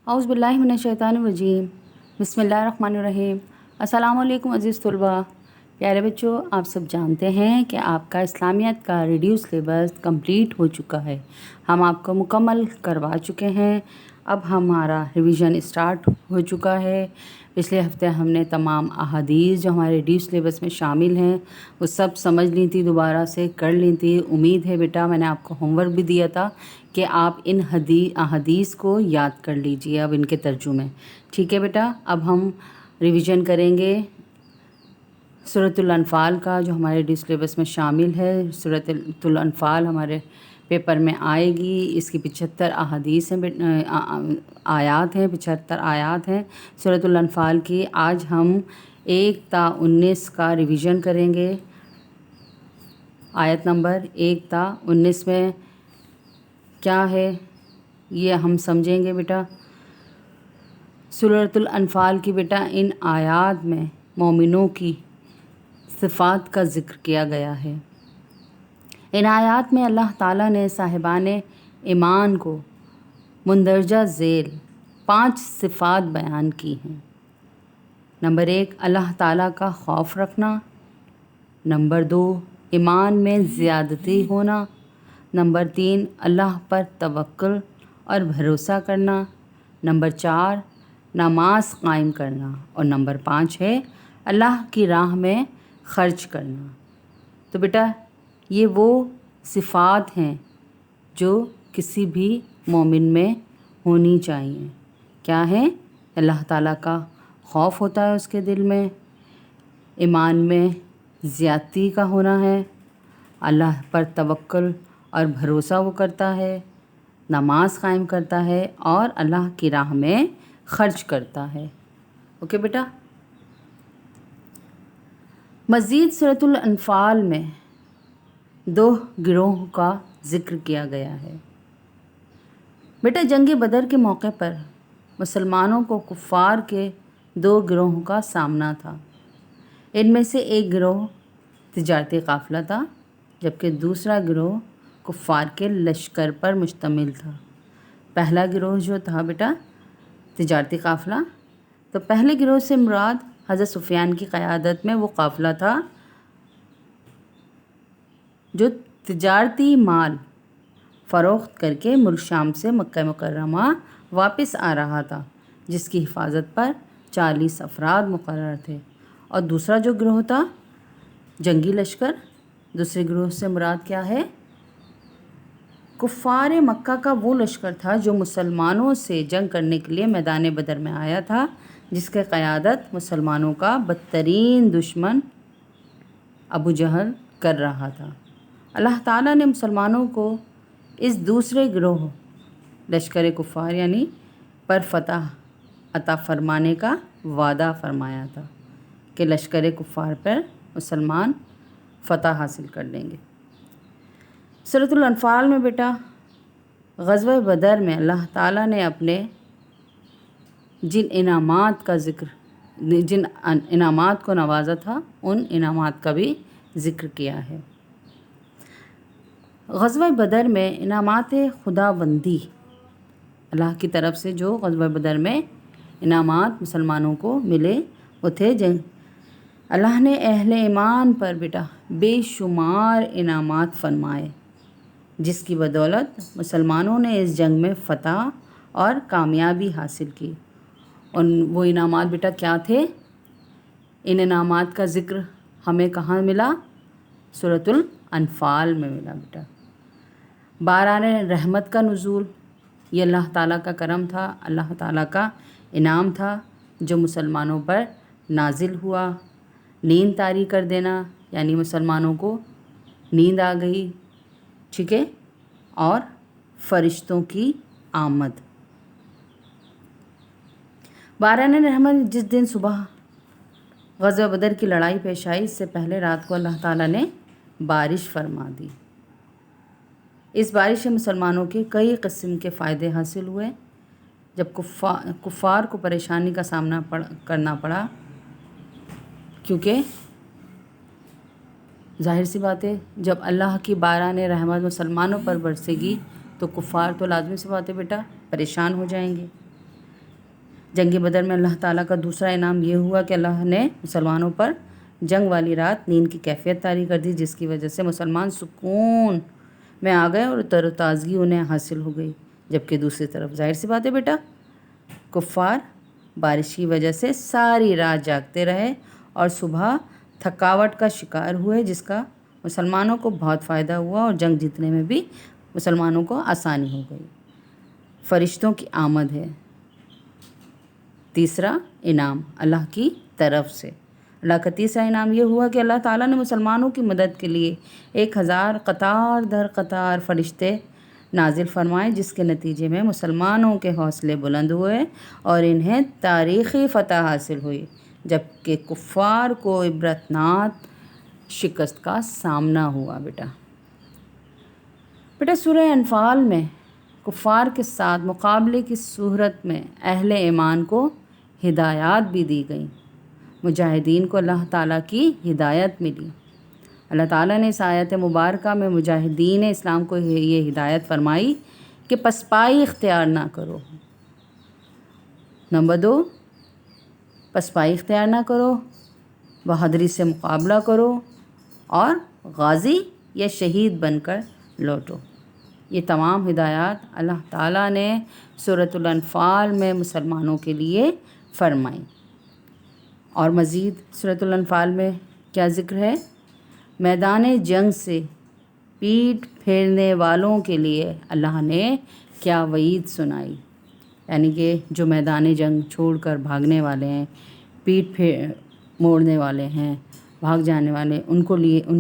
اعوذ باللہ من الشیطان الرجیم، بسم اللہ الرحمن الرحیم۔ السلام علیکم عزیز طلباء، پیارے بچوں، آپ سب جانتے ہیں کہ آپ کا اسلامیات کا ریڈیو سلیبس کمپلیٹ ہو چکا ہے۔ ہم آپ کو مکمل کروا چکے ہیں۔ اب ہمارا ریویژن اسٹارٹ ہو چکا ہے۔ پچھلے ہفتے ہم نے تمام احادیث جو ہمارے ریڈیو سلیبس میں شامل ہیں وہ سب سمجھ لی تھی، دوبارہ سے کر لی تھی۔ امید ہے بیٹا، میں نے آپ کو ہوم ورک بھی دیا تھا کہ آپ ان احادیث کو یاد کر لیجئے اب ان کے ترجمے۔ ٹھیک ہے بیٹا، اب ہم ریویژن کریں گے سورۃ الانفال کا جو ہمارے ریڈیو سلیبس میں شامل ہے۔ سورۃ الانفال ہمارے پیپر میں آئے گی۔ اس کی 75 احادیث ہیں، آیات ہیں، 75 آیات ہیں سورۃ الانفال کی۔ آج ہم 1 تا 19 کا ریویژن کریں گے۔ آیت نمبر 1 تا 19 میں کیا ہے یہ ہم سمجھیں گے بیٹا۔ سورۃ الانفال کی بیٹا ان آیات میں مومنوں کی صفات کا ذکر کیا گیا ہے۔ ان آیات میں اللہ تعالیٰ نے صاحبان ایمان کو مندرجہ ذیل 5 صفات بیان کی ہیں۔ نمبر 1، اللہ تعالیٰ کا خوف رکھنا۔ نمبر 2، ایمان میں زیادتی ہونا۔ نمبر 3، اللہ پر توکل اور بھروسہ کرنا۔ نمبر 4، نماز قائم کرنا۔ اور نمبر 5 ہے اللہ کی راہ میں خرچ کرنا۔ تو بیٹا یہ وہ صفات ہیں جو کسی بھی مومن میں ہونی چاہیے۔ کیا ہے؟ اللہ تعالیٰ کا خوف ہوتا ہے اس کے دل میں، ایمان میں زیادتی کا ہونا ہے، اللہ پر توکل اور بھروسہ وہ کرتا ہے، نماز قائم کرتا ہے اور اللہ کی راہ میں خرچ کرتا ہے۔ اوکے بیٹا، مزید سورۃ الانفال میں 2 گروہوں کا ذکر کیا گیا ہے۔ بیٹا جنگ بدر کے موقع پر مسلمانوں کو کفار کے 2 گروہوں کا سامنا تھا۔ ان میں سے ایک گروہ تجارتی قافلہ تھا، جبکہ دوسرا گروہ کفار کے لشکر پر مشتمل تھا۔ پہلا گروہ جو تھا بیٹا تجارتی قافلہ، تو پہلے گروہ سے مراد حضرت سفیان کی قیادت میں وہ قافلہ تھا جو تجارتی مال فروخت کر کے ملک شام سے مکہ مکرمہ واپس آ رہا تھا، جس کی حفاظت پر 40 افراد مقرر تھے۔ اور دوسرا جو گروہ تھا جنگی لشکر، دوسرے گروہ سے مراد کیا ہے؟ کفار مکہ کا وہ لشکر تھا جو مسلمانوں سے جنگ کرنے کے لیے میدان بدر میں آیا تھا، جس کی قیادت مسلمانوں کا بدترین دشمن ابو جہل کر رہا تھا۔ اللہ تعالیٰ نے مسلمانوں کو اس دوسرے گروہ لشکر کفار یعنی پر فتح عطا فرمانے کا وعدہ فرمایا تھا کہ لشکر کفار پر مسلمان فتح حاصل کر لیں گے۔ سورۃ الانفال میں بیٹا غزوہ بدر میں اللہ تعالیٰ نے اپنے جن انعامات کو نوازا تھا ان انعامات کا بھی ذکر کیا ہے۔ غزوہ بدر میں انعامات خداوندی، اللہ کی طرف سے جو غزوہ بدر میں انعامات مسلمانوں کو ملے وہ تھے اللہ نے اہل ایمان پر بیٹا بے شمار انعامات فرمائے، جس کی بدولت مسلمانوں نے اس جنگ میں فتح اور کامیابی حاصل کی۔ اور وہ انعامات بیٹا کیا تھے؟ ان انعامات کا ذکر ہمیں کہاں ملا؟ سورۃ الانفال میں ملا بیٹا۔ باران رحمت کا نزول، یہ اللہ تعالیٰ کا کرم تھا، اللہ تعالیٰ کا انعام تھا جو مسلمانوں پر نازل ہوا۔ نیند طاری کر دینا یعنی مسلمانوں کو نیند آ گئی، ٹھیک ہے، اور فرشتوں کی آمد۔ باران رحمت جس دن صبح غزوہ بدر کی لڑائی پیش آئی، اس سے پہلے رات کو اللہ تعالیٰ نے بارش فرما دی۔ اس بارش سے مسلمانوں کے کئی قسم کے فائدے حاصل ہوئے۔ جب کفار کو پریشانی کا سامنا کرنا پڑا، کیونکہ ظاہر سی بات ہے جب اللہ کی باران رحمت مسلمانوں پر برسے گی تو کفار تو لازمی سی بات ہے بیٹا پریشان ہو جائیں گے۔ جنگ بدر میں اللہ تعالیٰ کا دوسرا انعام یہ ہوا کہ اللہ نے مسلمانوں پر جنگ والی رات نیند کی کیفیت طاری کر دی، جس کی وجہ سے مسلمان سکون میں آ گئے اور تر و تازگی انہیں حاصل ہو گئی۔ جبکہ دوسری طرف ظاہر سی بات ہے بیٹا، کفار بارش کی وجہ سے ساری رات جاگتے رہے اور صبح تھکاوٹ کا شکار ہوئے، جس کا مسلمانوں کو بہت فائدہ ہوا اور جنگ جیتنے میں بھی مسلمانوں کو آسانی ہو گئی۔ فرشتوں کی آمد ہے تیسرا انعام اللہ کی طرف سے۔ اللہ کا تیسرا انعام یہ ہوا کہ اللہ تعالیٰ نے مسلمانوں کی مدد کے لیے 1000 قطار در قطار فرشتے نازل فرمائے، جس کے نتیجے میں مسلمانوں کے حوصلے بلند ہوئے اور انہیں تاریخی فتح حاصل ہوئی، جبکہ کفار کو عبرتناک شکست کا سامنا ہوا۔ بیٹا سورہ انفال میں کفار کے ساتھ مقابلے کی صورت میں اہل ایمان کو ہدایات بھی دی گئیں۔ مجاہدین کو اللہ تعالیٰ کی ہدایت ملی۔ اللہ تعالیٰ نے اس آیت مبارکہ میں مجاہدین اسلام کو یہ ہدایت فرمائی کہ پسپائی اختیار نہ کرو۔ نمبر 2، پسپائی اختیار نہ کرو، بہادری سے مقابلہ کرو اور غازی یا شہید بن کر لوٹو۔ یہ تمام ہدایات اللہ تعالیٰ نے سورۃ الانفال میں مسلمانوں کے لیے فرمائیں۔ اور مزید سورۃ الانفال میں کیا ذکر ہے؟ میدان جنگ سے پیٹھ پھیرنے والوں کے لیے اللہ نے کیا وعید سنائی، یعنی کہ جو میدان جنگ چھوڑ کر بھاگنے والے ہیں، پیٹھ موڑنے والے ہیں، بھاگ جانے والے، ان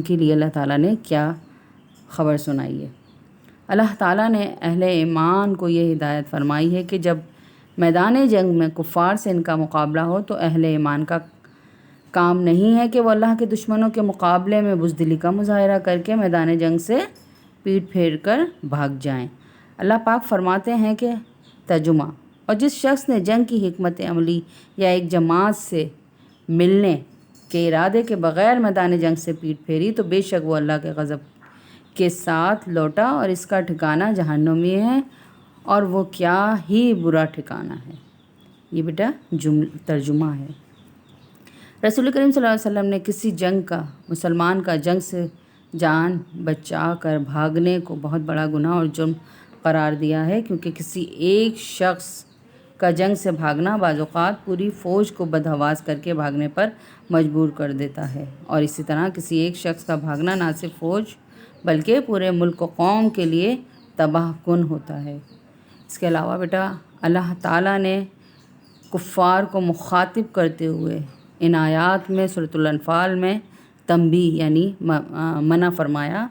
کے لیے اللہ تعالیٰ نے کیا خبر سنائی ہے۔ اللہ تعالیٰ نے اہل ایمان کو یہ ہدایت فرمائی ہے کہ جب میدان جنگ میں کفار سے ان کا مقابلہ ہو تو اہل ایمان کا کام نہیں ہے کہ وہ اللہ کے دشمنوں کے مقابلے میں بزدلی کا مظاہرہ کر کے میدان جنگ سے پیٹ پھیر کر بھاگ جائیں۔ اللہ پاک فرماتے ہیں کہ ترجمہ، اور جس شخص نے جنگ کی حکمت عملی یا ایک جماعت سے ملنے کے ارادے کے بغیر میدان جنگ سے پیٹ پھیری تو بے شک وہ اللہ کے غضب کے ساتھ لوٹا اور اس کا ٹھکانہ جہنم میں ہے اور وہ کیا ہی برا ٹھکانہ ہے۔ یہ بیٹا ترجمہ ہے۔ رسول کریم صلی اللہ علیہ وسلم نے کسی مسلمان کا جنگ سے جان بچا کر بھاگنے کو بہت بڑا گناہ اور جرم قرار دیا ہے، کیونکہ کسی ایک شخص کا جنگ سے بھاگنا بعض اوقات پوری فوج کو بدحواس کر کے بھاگنے پر مجبور کر دیتا ہے، اور اسی طرح کسی ایک شخص کا بھاگنا نہ صرف فوج بلکہ پورے ملک و قوم کے لیے تباہ کن ہوتا ہے۔ اس کے علاوہ بیٹا اللہ تعالیٰ نے کفار کو مخاطب کرتے ہوئے ان آیات میں سورۃ الانفال میں تنبیہ یعنی منع فرمایا۔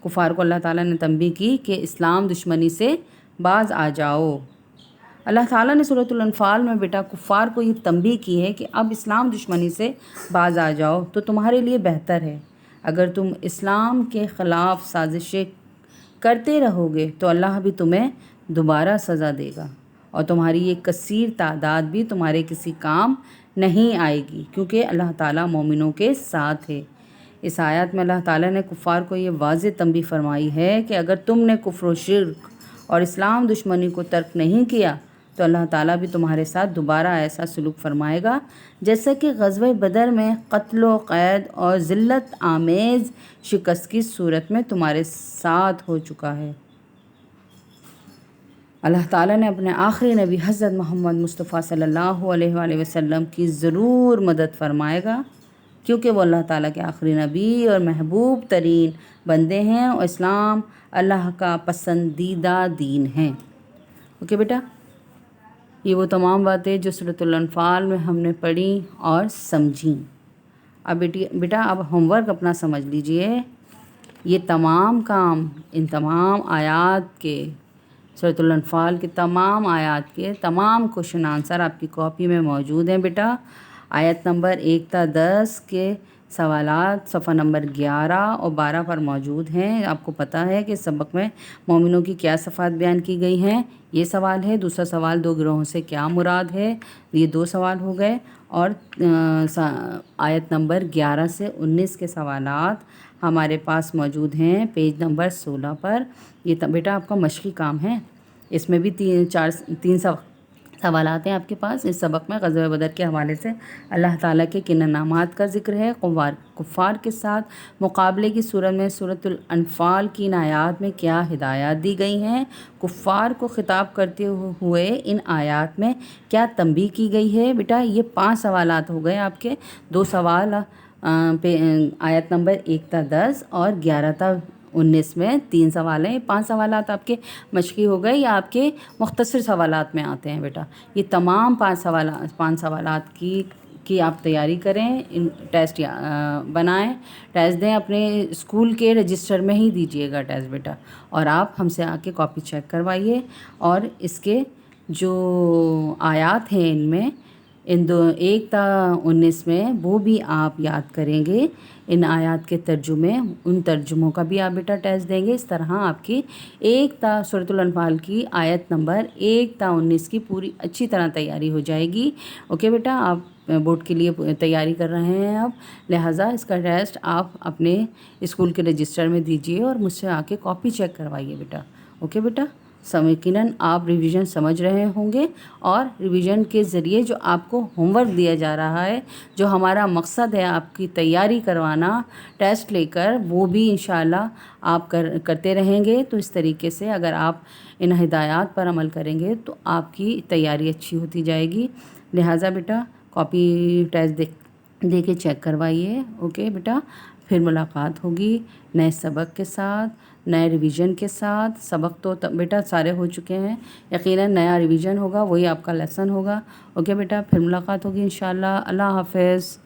کفار کو اللہ تعالیٰ نے تنبیہ کی کہ اسلام دشمنی سے باز آ جاؤ۔ اللہ تعالیٰ نے سورۃ الانفال میں بیٹا کفار کو یہ تنبیہ کی ہے کہ اب اسلام دشمنی سے باز آ جاؤ تو تمہارے لیے بہتر ہے۔ اگر تم اسلام کے خلاف سازشیں کرتے رہو گے تو اللہ بھی تمہیں دوبارہ سزا دے گا اور تمہاری یہ کثیر تعداد بھی تمہارے کسی کام نہیں آئے گی، کیونکہ اللہ تعالیٰ مومنوں کے ساتھ ہے۔ اس آیت میں اللہ تعالیٰ نے کفار کو یہ واضح تنبیہ فرمائی ہے کہ اگر تم نے کفر و شرک اور اسلام دشمنی کو ترک نہیں کیا تو اللہ تعالیٰ بھی تمہارے ساتھ دوبارہ ایسا سلوک فرمائے گا جیسا کہ غزوہ بدر میں قتل و قید اور ذلت آمیز شکست کی صورت میں تمہارے ساتھ ہو چکا ہے۔ اللہ تعالیٰ نے اپنے آخری نبی حضرت محمد مصطفیٰ صلی اللہ علیہ وآلہ وسلم کی ضرور مدد فرمائے گا، کیونکہ وہ اللہ تعالیٰ کے آخری نبی اور محبوب ترین بندے ہیں اور اسلام اللہ کا پسندیدہ دین ہے۔ اوکے بیٹا، یہ وہ تمام باتیں جو سورۃ الانفال میں ہم نے پڑھی اور سمجھیں۔ اب بیٹا اب ہوم ورک اپنا سمجھ لیجئے۔ یہ تمام کام ان تمام آیات کے سورۃ الانفال کے تمام آیات کے تمام کوشچن آنسر آپ کی کاپی میں موجود ہیں بیٹا۔ آیت نمبر 1 تا 10 کے سوالات صفحہ نمبر 11 اور 12 پر موجود ہیں۔ آپ کو پتہ ہے کہ سبق میں مومنوں کی کیا صفات بیان کی گئی ہیں، یہ سوال ہے۔ دوسرا سوال 2 گروہوں سے کیا مراد ہے، یہ 2 سوال ہو گئے۔ اور آیت نمبر 11 سے 19 کے سوالات ہمارے پاس موجود ہیں پیج نمبر 16 پر۔ یہ بیٹا آپ کا مشقی کام ہے، اس میں بھی 3 سوالات ہیں آپ کے پاس۔ اس سبق میں غزوہ بدر کے حوالے سے اللہ تعالیٰ کے کن انعامات کا ذکر ہے، کفار کے ساتھ مقابلے کی صورت میں سورۃ الانفال کی ان آیات میں کیا ہدایات دی گئی ہیں، کفار کو خطاب کرتے ہوئے ان آیات میں کیا تنبیہ کی گئی ہے۔ بیٹا یہ 5 سوالات ہو گئے آپ کے، 2 سوال آیت نمبر 1 تا 10 اور 11 تا 19 میں 3 سوال ہیں۔ 5 سوالات آپ کے مشقی ہو گئے یا آپ کے مختصر سوالات میں آتے ہیں بیٹا۔ یہ تمام 5 سوالات کی آپ تیاری کریں، ٹیسٹ بنائیں، ٹیسٹ دیں، اپنے اسکول کے رجسٹر میں ہی دیجیے گا ٹیسٹ بیٹا، اور آپ ہم سے آ کے کاپی چیک کروائیے، اور اس کے جو آیات ہیں ان میں 1 تا 19 میں وہ بھی آپ یاد کریں گے، ان آیات کے ترجمے، ان ترجموں کا بھی آپ بیٹا ٹیسٹ دیں گے۔ اس طرح آپ کی سورۃ الانفال کی آیت نمبر 1 تا 19 کی پوری اچھی طرح تیاری ہو جائے گی۔ اوکے بیٹا، آپ بورڈ کے لیے تیاری کر رہے ہیں اب، لہٰذا اس کا ٹیسٹ آپ اپنے اسکول کے رجسٹر میں دیجیے اور مجھ سے آ کے کاپی چیک کروائیے بیٹا۔ اوکے بیٹا، یقیناً آپ ریویژن سمجھ رہے ہوں گے، اور ریویژن کے ذریعے جو آپ کو ہوم ورک دیا جا رہا ہے، جو ہمارا مقصد ہے آپ کی تیاری کروانا ٹیسٹ لے کر، وہ بھی انشاءاللہ آپ کرتے رہیں گے۔ تو اس طریقے سے اگر آپ ان ہدایات پر عمل کریں گے تو آپ کی تیاری اچھی ہوتی جائے گی۔ لہٰذا بیٹا کاپی ٹیسٹ دے کے چیک کروائیے۔ اوکے بیٹا، پھر ملاقات ہوگی نئے سبق کے ساتھ، نئے ریویژن کے ساتھ۔ سبق تو بیٹا سارے ہو چکے ہیں، یقیناً نیا ریویژن ہوگا، وہی آپ کا لیسن ہوگا۔ اوکے بیٹا، پھر ملاقات ہوگی انشاءاللہ۔ اللہ حافظ۔